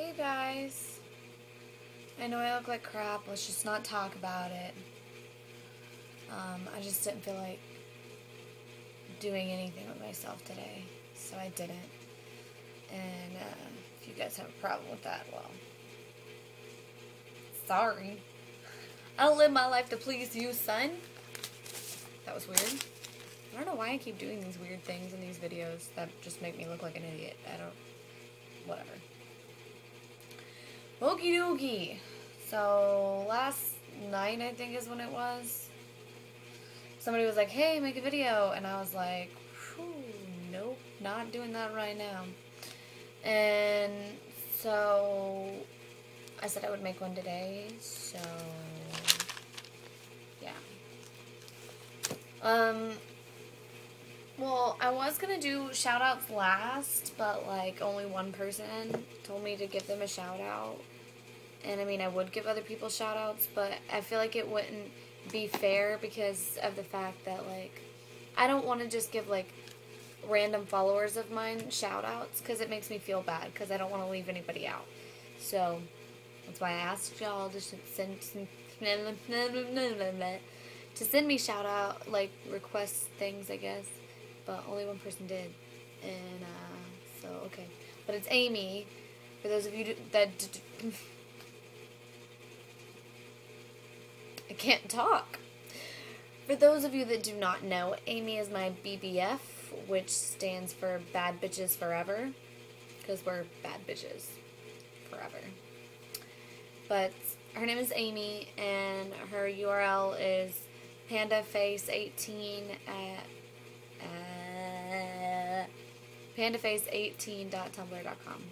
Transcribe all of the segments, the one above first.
Hey guys, I know I look like crap, let's just not talk about it. I just didn't feel like doing anything with myself today, so I didn't. And if you guys have a problem with that, well, sorry. I don't live my life to please you, son. That was weird. I don't know why I keep doing these weird things in these videos that just make me look like an idiot. Whatever. Okie dokie. So, last night, I think is when it was, somebody was like, hey, make a video. And I was like, nope, not doing that right now. And so, I said I would make one today. So, yeah. Well, I was going to do shout-outs last, but, like, only one person told me to give them a shout-out. And, I mean, I would give other people shout-outs, but I feel like it wouldn't be fair because of the fact that, like, I don't want to just give, like, random followers of mine shout-outs because it makes me feel bad because I don't want to leave anybody out. So, that's why I asked y'all to send me shout-out, like, request things, I guess. But only one person did. And, so, okay. But it's Amy. For those of you that... I can't talk. For those of you that do not know, Amy is my BBF, which stands for Bad Bitches Forever. Because we're bad bitches. Forever. But her name is Amy, and her URL is pandaface18 at... pandaface18.tumblr.com.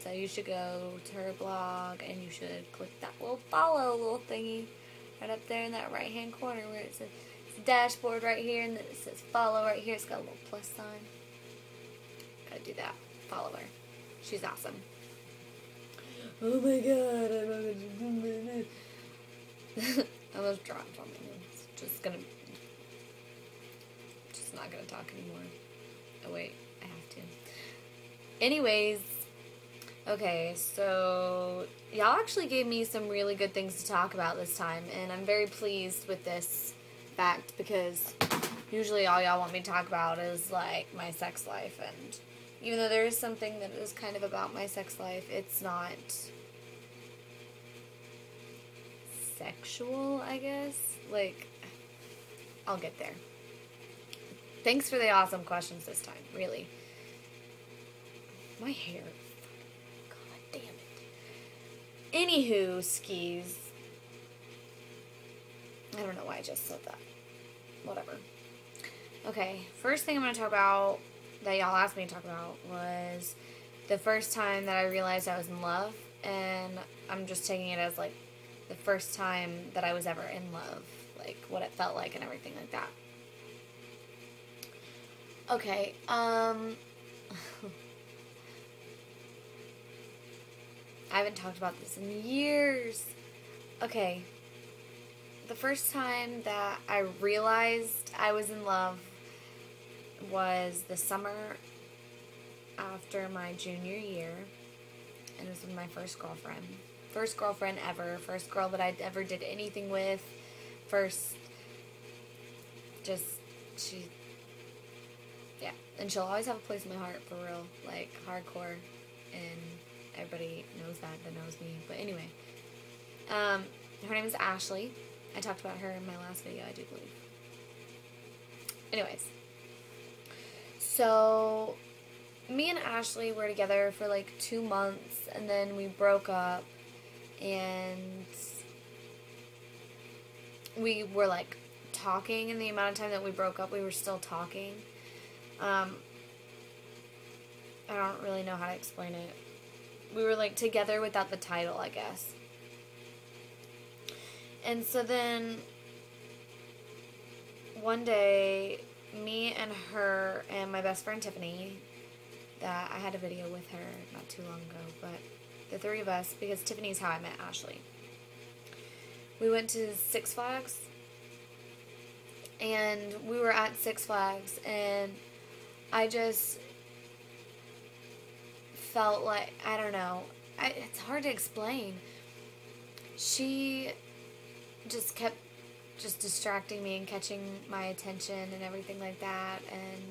So you should go to her blog and you should click that little follow little thingy right up there in that right hand corner where it says it's a dashboard right here and then it says follow right here. It's got a little plus sign. Gotta do that. Follow her. She's awesome. Oh my god, I was drawing something. It's just not gonna talk anymore. Oh wait, I have to. Anyways, okay, so y'all actually gave me some really good things to talk about this time, and I'm very pleased with this fact because usually all y'all want me to talk about is like my sex life, and even though there is something that is kind of about my sex life, it's not sexual, I guess. Like, I'll get there. Thanks for the awesome questions this time, really. My hair. God damn it. Anywho, skis. I don't know why I just said that. Whatever. Okay, first thing I'm going to talk about that y'all asked me to talk about was the first time that I realized I was in love, and I'm just taking it as, like, the first time that I was ever in love, like, what it felt like and everything like that. Okay, I haven't talked about this in years. Okay, the first time that I realized I was in love was the summer after my junior year, and it was with my first girlfriend. First girlfriend ever, first girl that I ever did anything with, yeah, and she'll always have a place in my heart, for real, like, hardcore, and everybody knows that knows me, but anyway, her name is Ashley. I talked about her in my last video, I do believe. Anyways, so, me and Ashley were together for, like, 2 months, and then we broke up, and we were, like, talking, in the amount of time that we broke up, we were still talking. I don't really know how to explain it. We were, like, together without the title, I guess. And so then, one day, me and her and my best friend Tiffany, that I had a video with her not too long ago, but the three of us, because Tiffany's how I met Ashley, we went to Six Flags, and we were at Six Flags, and I just felt like, I don't know, it's hard to explain. She just kept just distracting me and catching my attention and everything like that, and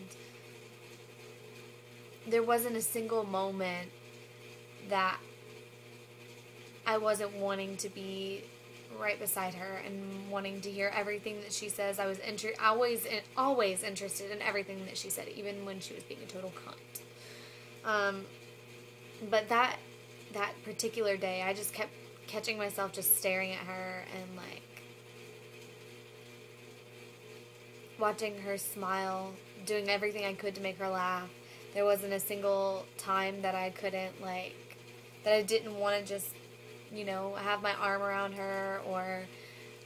there wasn't a single moment that I wasn't wanting to be right beside her and wanting to hear everything that she says. I was always interested in everything that she said, even when she was being a total cunt. But that particular day, I just kept catching myself just staring at her and like watching her smile, doing everything I could to make her laugh. There wasn't a single time that I couldn't that I didn't want to just, have my arm around her, or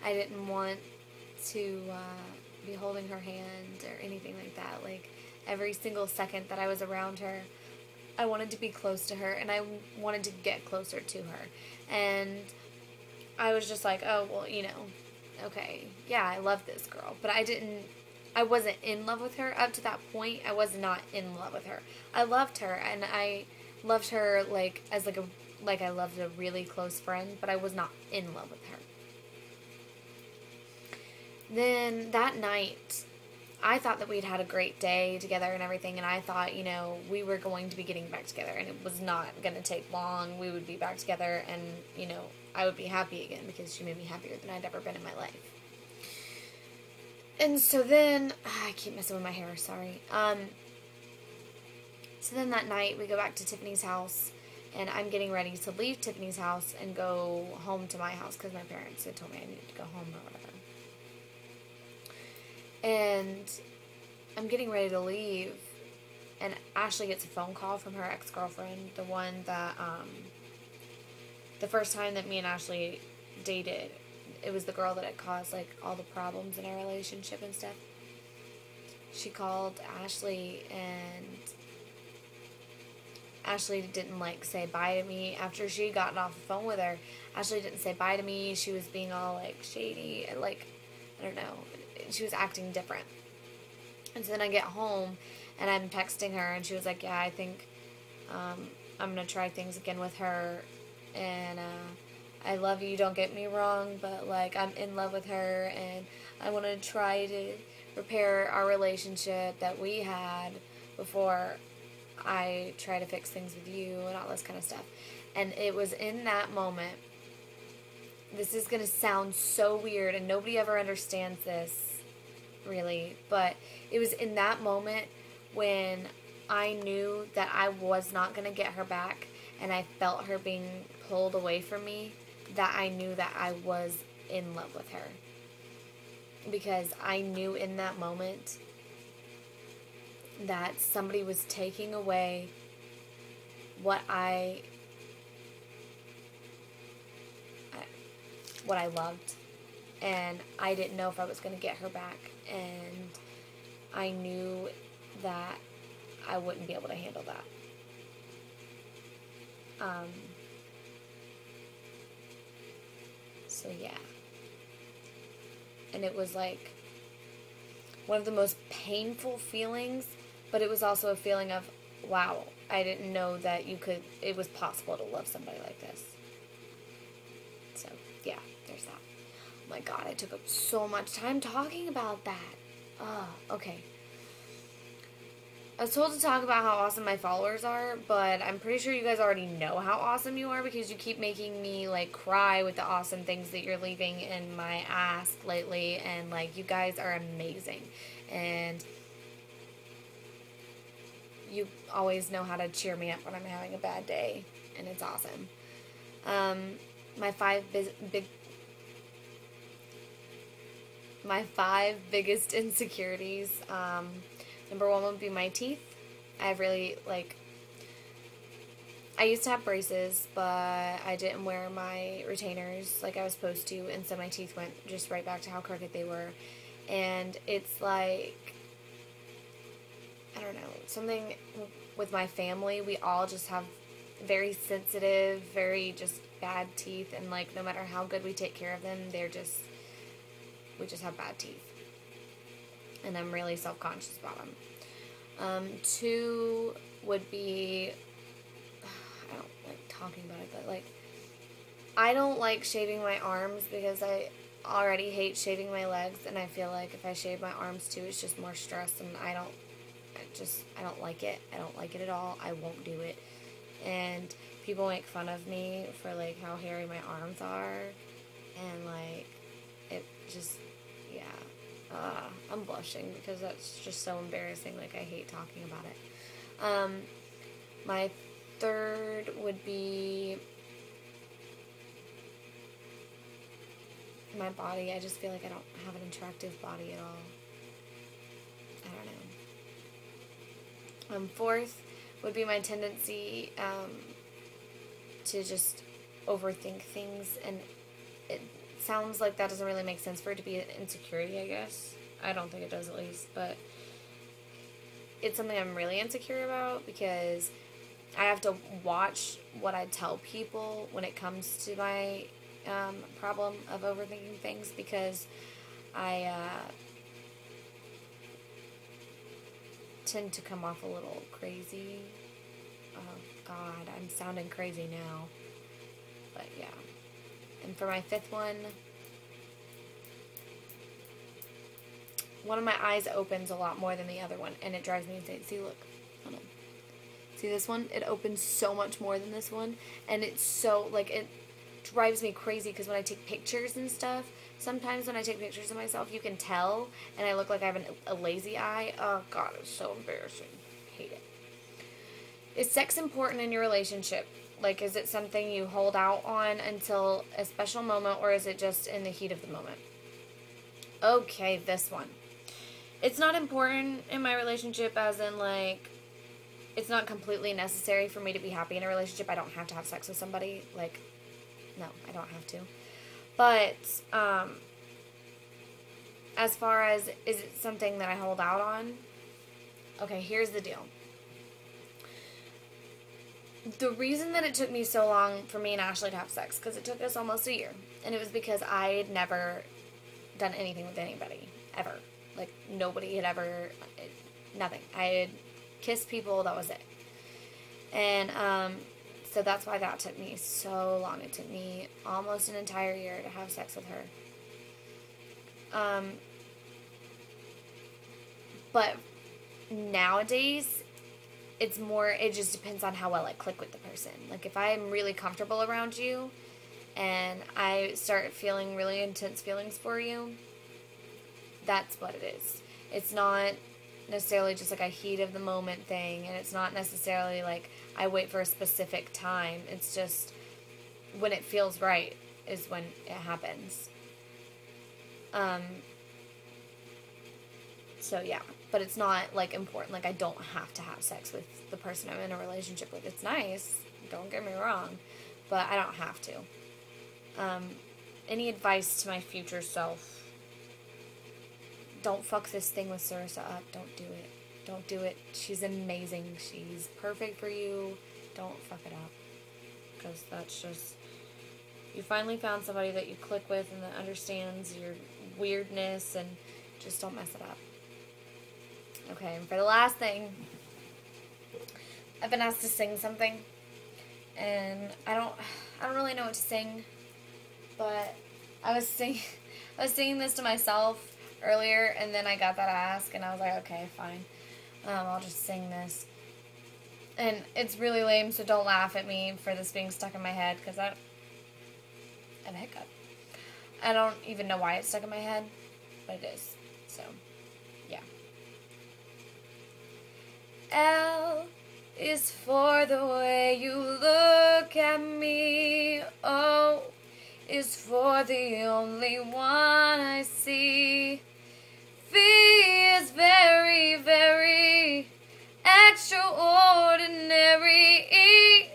I didn't want to be holding her hand or anything like that. Like, every single second that I was around her, I wanted to be close to her, and I wanted to get closer to her. And I was just like, oh, well, okay, yeah, I love this girl. But I wasn't in love with her. Up to that point, I was not in love with her. I loved her, and I loved her as I loved a really close friend, but I was not in love with her. Then that night, I thought that we'd had a great day together and everything, and I thought, we were going to be getting back together, and it was not going to take long. We would be back together, and, I would be happy again, because she made me happier than I'd ever been in my life. And so then, I keep messing with my hair, sorry. So then that night, we go back to Tiffany's house, and I'm getting ready to leave Tiffany's house and go home to my house, because my parents had told me I needed to go home or whatever. And I'm getting ready to leave, and Ashley gets a phone call from her ex-girlfriend, the one that, the first time that me and Ashley dated. It was the girl that had caused, all the problems in our relationship and stuff. She called Ashley, and Ashley didn't, say bye to me. After she had gotten off the phone with her, Ashley didn't say bye to me. She was being all, shady, and, I don't know. She was acting different. And so then I get home, and I'm texting her, and she was like, yeah, I think I'm going to try things again with her, and I love you, don't get me wrong, but, I'm in love with her, and I want to try to repair our relationship that we had before I try to fix things with you, and all this kind of stuff. And it was in that moment, this is going to sound so weird, and nobody ever understands this, really, but it was in that moment when I knew that I was not going to get her back, and I felt her being pulled away from me, that I knew that I was in love with her. Because I knew in that moment that somebody was taking away what I loved, and I didn't know if I was going to get her back, and I knew that I wouldn't be able to handle that. So yeah. And it was one of the most painful feelings, but it was also a feeling of, wow, I didn't know that it was possible to love somebody like this. So, yeah, there's that. Oh my god, I took up so much time talking about that. Oh, okay. I was told to talk about how awesome my followers are, but I'm pretty sure you guys already know how awesome you are, because you keep making me, cry with the awesome things that you're leaving in my ask lately, and, you guys are amazing. And you always know how to cheer me up when I'm having a bad day, and it's awesome. My five biggest insecurities, number one would be my teeth. I really, I used to have braces, but I didn't wear my retainers like I was supposed to, and so my teeth went just right back to how crooked they were. And it's I don't know, something with my family, we all just have very sensitive, very just bad teeth, and, no matter how good we take care of them, we just have bad teeth. And I'm really self-conscious about them. 2 would be, I don't talking about it, but, like, I don't like shaving my arms because I already hate shaving my legs, and I feel like if I shave my arms too, it's just more stress, and I don't like it. I don't like it at all. I won't do it. And people make fun of me for, like, how hairy my arms are, and, like, it just, yeah. I'm blushing because that's just so embarrassing. Like, I hate talking about it. My third would be my body. I just feel like I don't have an attractive body at all. I don't know. Fourth would be my tendency to just overthink things, and it sounds like that doesn't really make sense for it to be an insecurity, I guess. I don't think it does, at least, but it's something I'm really insecure about because I have to watch what I tell people when it comes to my problem of overthinking things, because I tend to come off a little crazy. Oh God, I'm sounding crazy now. But yeah. And for my fifth one of my eyes opens a lot more than the other one, and it drives me insane. See, look. Hold on. See this one? It opens so much more than this one, and it's so, like, it drives me crazy because when I take pictures and stuff, sometimes when I take pictures of myself, you can tell, and I look like I have a lazy eye. Oh, God, it's so embarrassing. Hate it. Is sex important in your relationship? Like, is it something you hold out on until a special moment, or is it just in the heat of the moment? Okay, this one. It's not important in my relationship, as in, like, it's not completely necessary for me to be happy in a relationship. I don't have to have sex with somebody. Like, no, I don't have to. But, as far as, is it something that I hold out on? Okay, here's the deal. The reason that it took me so long for me and Ashley to have sex, because it took us almost a year, and it was because I had never done anything with anybody, ever. Like, nobody had ever, nothing. I had kissed people, that was it. And, so that's why that took me so long. It took me almost an entire year to have sex with her. But nowadays, it's more, it just depends on how well I click with the person. Like, if I'm really comfortable around you, and I start feeling really intense feelings for you, that's what it is. It's not necessarily just like a heat of the moment thing, and it's not necessarily like I wait for a specific time. It's just when it feels right is when it happens. So yeah, but it's not like important. Like, I don't have to have sex with the person I'm in a relationship with. It's nice, don't get me wrong, but I don't have to. Any advice to my future self? Don't fuck this thing with Sarissa up. Don't do it. Don't do it. She's amazing. She's perfect for you. Don't fuck it up. Because that's just... You finally found somebody that you click with and that understands your weirdness, and just don't mess it up. Okay, and for the last thing, I've been asked to sing something, and I don't really know what to sing, but I was singing this to myself earlier, and then I got that ask, and I was like, okay, fine, I'll just sing this. And it's really lame, so don't laugh at me for this being stuck in my head, because I have a hiccup. I don't even know why it's stuck in my head, but it is. So, yeah. L is for the way you look at me. O is for the only one I see. V is very, very extraordinary. E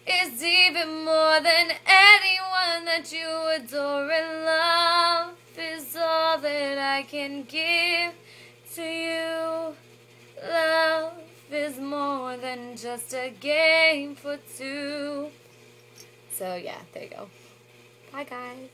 is even more than anyone that you adore, and love is all that I can give to you. Love is more than just a game for two. So yeah, there you go. Bye guys.